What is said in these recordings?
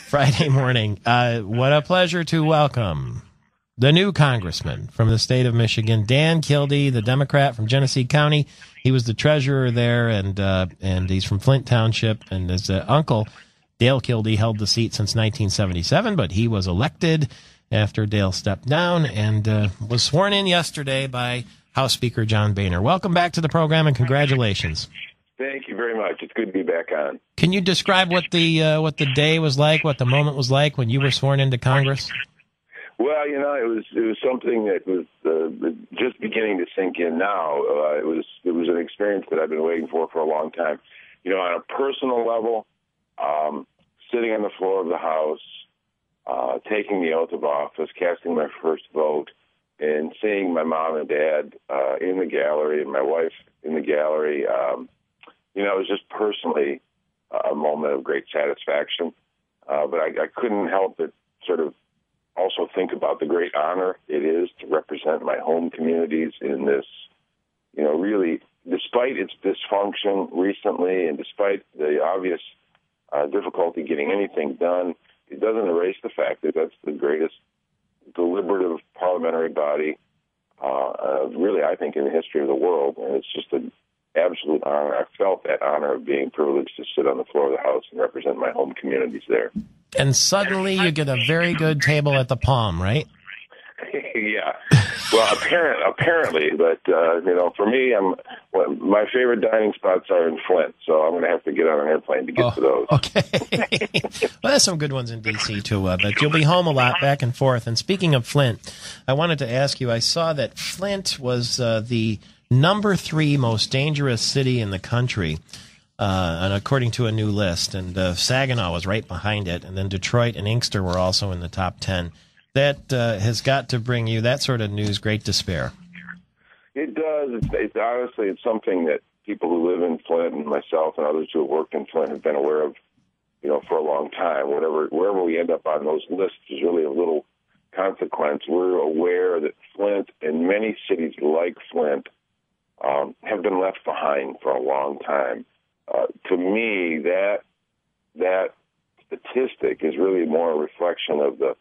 Friday morning. What a pleasure to welcome the new congressman from the state of Michigan, Dan Kildee, the Democrat from Genesee County. He was the treasurer there, and he's from Flint Township, and his uncle, Dale Kildee, held the seat since 1977, but he was elected after Dale stepped down and was sworn in yesterday by House Speaker John Boehner. Welcome back to the program, and congratulations. Thank you very much. It's good to be back on. Can you describe what the day was like, what the moment was like when you were sworn into Congress? Well, it was something that was just beginning to sink in now. It was an experience that I've been waiting for a long time. On a personal level, sitting on the floor of the House, taking the oath of office, casting my first vote, and seeing my mom and dad in the gallery and my wife in the gallery. It was just personally a moment of great satisfaction. But I couldn't help but sort of also think about the great honor it is to represent my home communities in this, really, despite its dysfunction recently and despite the obvious difficulty getting anything done, it doesn't erase the fact that that's the greatest deliberative parliamentary body, really, I think, in the history of the world. And it's just an absolute honor. I felt that honor of being privileged to sit on the floor of the House and represent my home communities there. And suddenly you get a very good table at the Palm, right? Yeah. Well, apparently, but for me, my favorite dining spots are in Flint, so I'm going to have to get on an airplane to get to those. Okay. Well, there's some good ones in D.C. too, but you'll be home a lot, back and forth. And speaking of Flint, I wanted to ask you, I saw that Flint was the number 3 most dangerous city in the country, and according to a new list, and Saginaw was right behind it, and then Detroit and Inkster were also in the top 10. That has got to bring you, that sort of news, great despair. It does. It's honestly, it's something that people who live in Flint and myself and others who have worked in Flint have been aware of, for a long time. Wherever we end up on those lists is really of little consequence. We're aware that Flint and many cities like Flint have been left behind for a long time. To me, that statistic is really more a reflection of the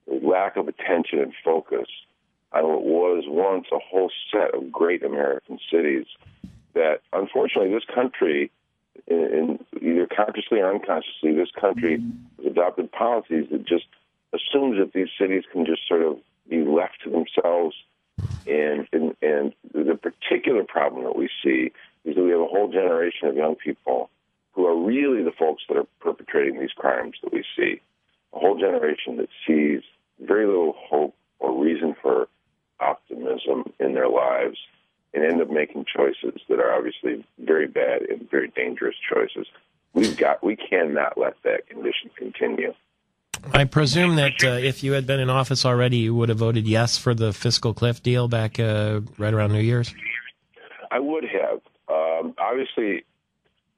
lack of attention and focus on what was once a whole set of great American cities that, unfortunately, this country, in either consciously or unconsciously, this country has adopted policies that just assumes that these cities can just sort of be left to themselves. And the particular problem that we see is that we have a whole generation of young people who are really the folks that are perpetrating these crimes that we see. A whole generation that sees very little hope or reason for optimism in their lives and end up making choices that are obviously very bad and very dangerous choices. We cannot let that condition continue. I presume that if you had been in office already, you would have voted yes for the fiscal cliff deal back right around New Year's? I would have. Obviously,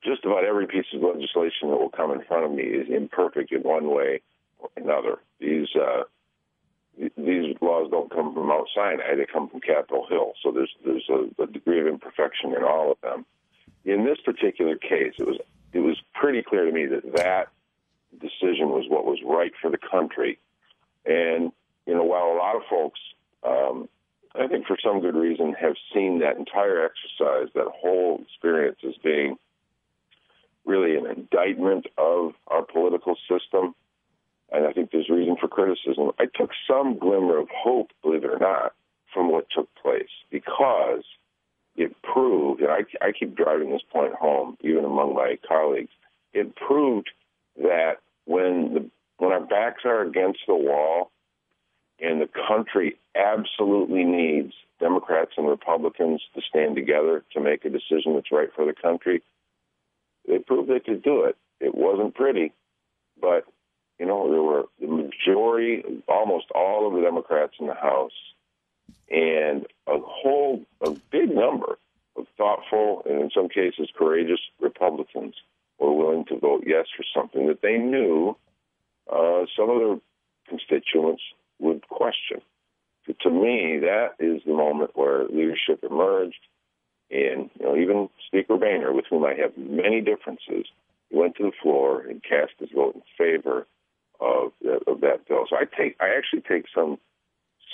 just about every piece of legislation that will come in front of me is imperfect in one way or another. These laws don't come from Mount Sinai; they come from Capitol Hill. So there's a degree of imperfection in all of them. In this particular case, it was pretty clear to me that decision was what was right for the country. And while a lot of folks, I think for some good reason, have seen that entire exercise, that whole experience, as being really an indictment of our political system, and I think there's reason for criticism. I took some glimmer of hope, believe it or not, from what took place, because it proved, and I keep driving this point home, even among my colleagues, it proved that when our backs are against the wall and the country absolutely needs Democrats and Republicans to stand together to make a decision that's right for the country, they proved they could do it. It wasn't pretty, but there were the majority, almost all of the Democrats in the House, and a big number of thoughtful and in some cases courageous Republicans were willing to vote yes for something that they knew some of their constituents would question. So to me, that is the moment where leadership emerged, and even Speaker Boehner, with whom I have many differences, he went to the floor and cast his vote in favor of that bill. So I actually take some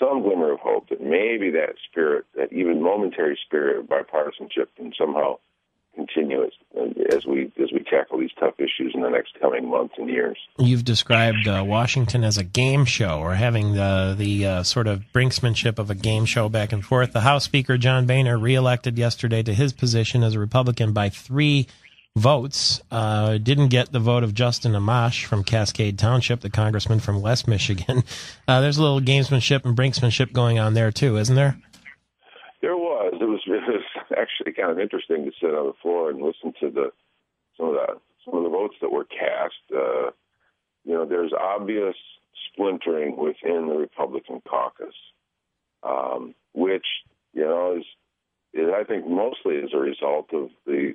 glimmer of hope that maybe that spirit, that even momentary spirit of bipartisanship, can somehow continue as we tackle these tough issues in the next coming months and years. You've described Washington as a game show, or having the sort of brinksmanship of a game show back and forth. The House Speaker, John Boehner, reelected yesterday to his position as a Republican by 3 votes. Didn't get the vote of Justin Amash from Cascade Township, the congressman from West Michigan. There's a little gamesmanship and brinksmanship going on there, too, isn't there? There was. It was actually kind of interesting to sit on the floor and listen to some of the votes that were cast. There's obvious splintering within the Republican caucus, which is I think mostly as a result of the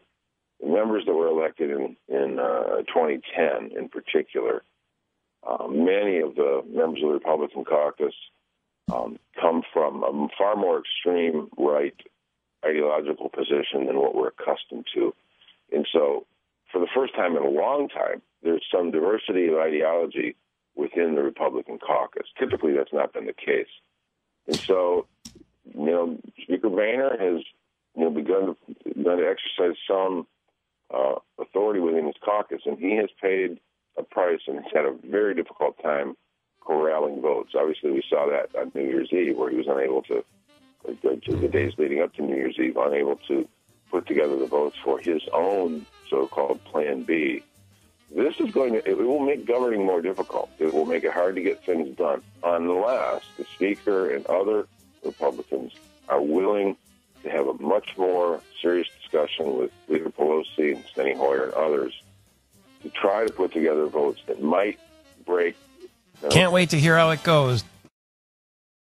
members that were elected in 2010 in particular. Many of the members of the Republican caucus come from a far more extreme right ideological position than what we're accustomed to. And so for the first time in a long time, there's some diversity of ideology within the Republican caucus. Typically, that's not been the case. And so, Speaker Boehner has begun to exercise some authority within his caucus, and he has paid a price and has had a very difficult time corralling votes. Obviously, we saw that on New Year's Eve, where he was unable to, the days leading up to New Year's Eve, unable to put together the votes for his own so-called Plan B. This is it will make governing more difficult. It will make it hard to get things done unless the Speaker and other Republicans are willing to have a much more serious discussion with Leader Pelosi and Steny Hoyer and others to try to put together votes that might break. Can't wait to hear how it goes.